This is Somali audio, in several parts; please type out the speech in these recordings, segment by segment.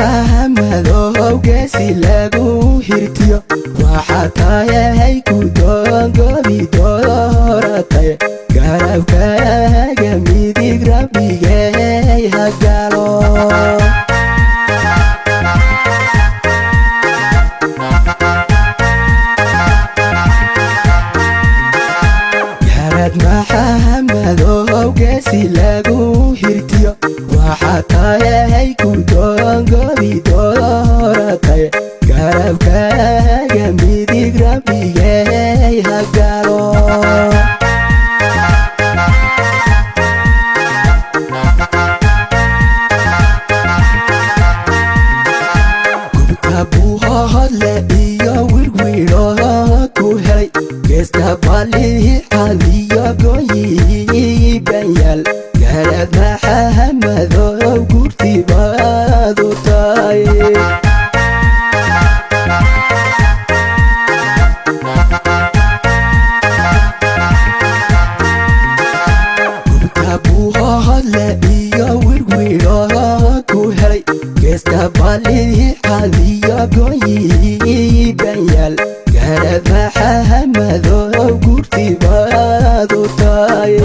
maxamadow geesi lagu hirtiyo waxaatayahay ku doongobi dooratay garabkaaga midig rabbigay hagalo garad maxamadow geesi lagu hirtiyo waxaatayahay ku doongobi dooratay garabkaaga midig rabbigay hagalo buuhoodle iyo wirwiro ku helay geesta balixadiyo gooyi banyaal garad maxamadow gurtibaadu tahay buuhoodle iyo wirwiro ku helay geesta balixadiyo gooyi banyaal garad maxamadow gurtibaadu tahay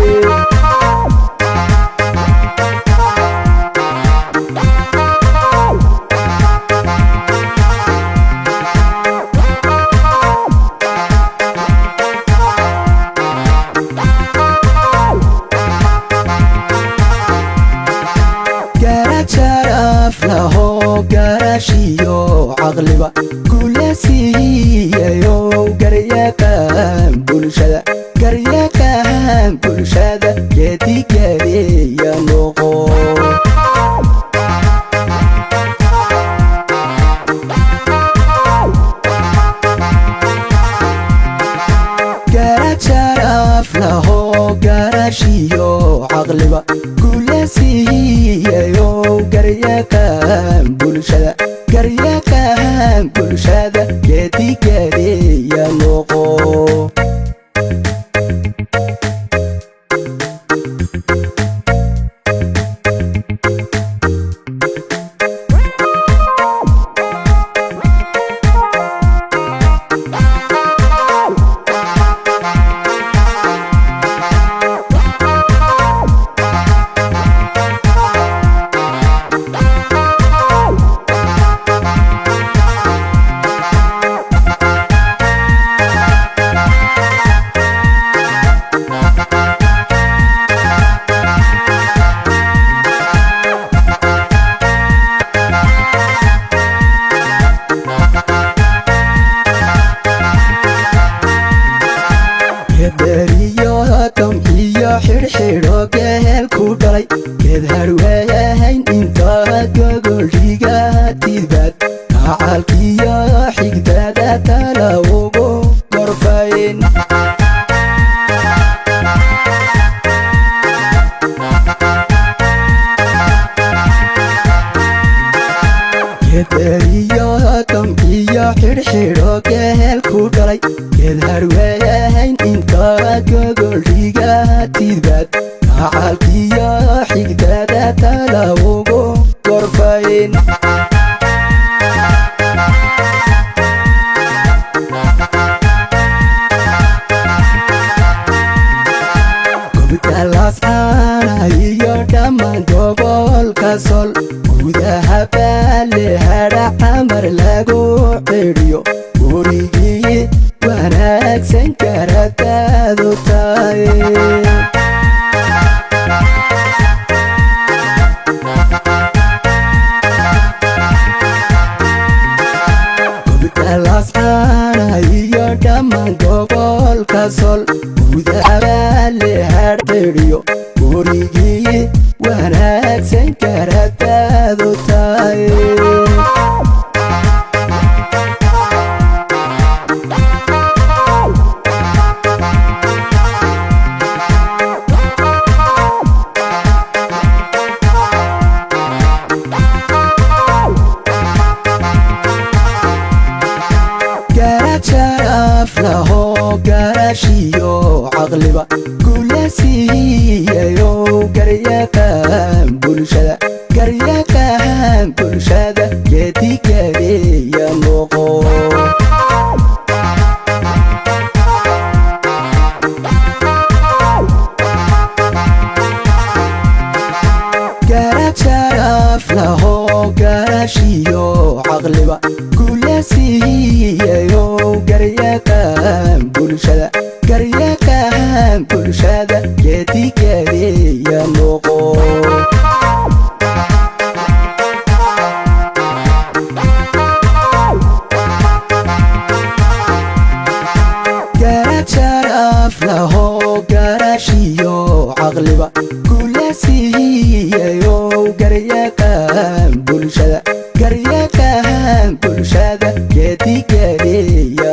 garashiyo caqliba kula siiyayo garyaqaan bulshada geedigareeya noqo garad sharaf laho garashiyo caqliba kula siiyayo garyaqaan bulshada geedigareeya noqo beriyodom iyo xirxidho geel ku dhalay geed harweeyahayn intaad gogolhiga tidbaad kacalkiyo xigdada tala ugu gorfayn beriyodom iyo xirxidho geel ku dhalay geed harweeyahayn intaad gogolhiga tidbaad kacalkiyo xigdada tala ugu gorfayn gobtalascaana iyo dhammaan gobolka sol gudaha baale hadha xamar lagu xidhiyo gurigii wanaagsan garadaadu tahay garashiyo caqliba kula siiyayo garyaqaan bulshada geedigadeeya noqo garad sharaf laho garashiyo caqliba kula siiyayo garyaqaan bulshada geedigadeeya noqo garad sharaf laho garashiyo caqliba kula siiyayo garyaqaan bulshada geedigadeeya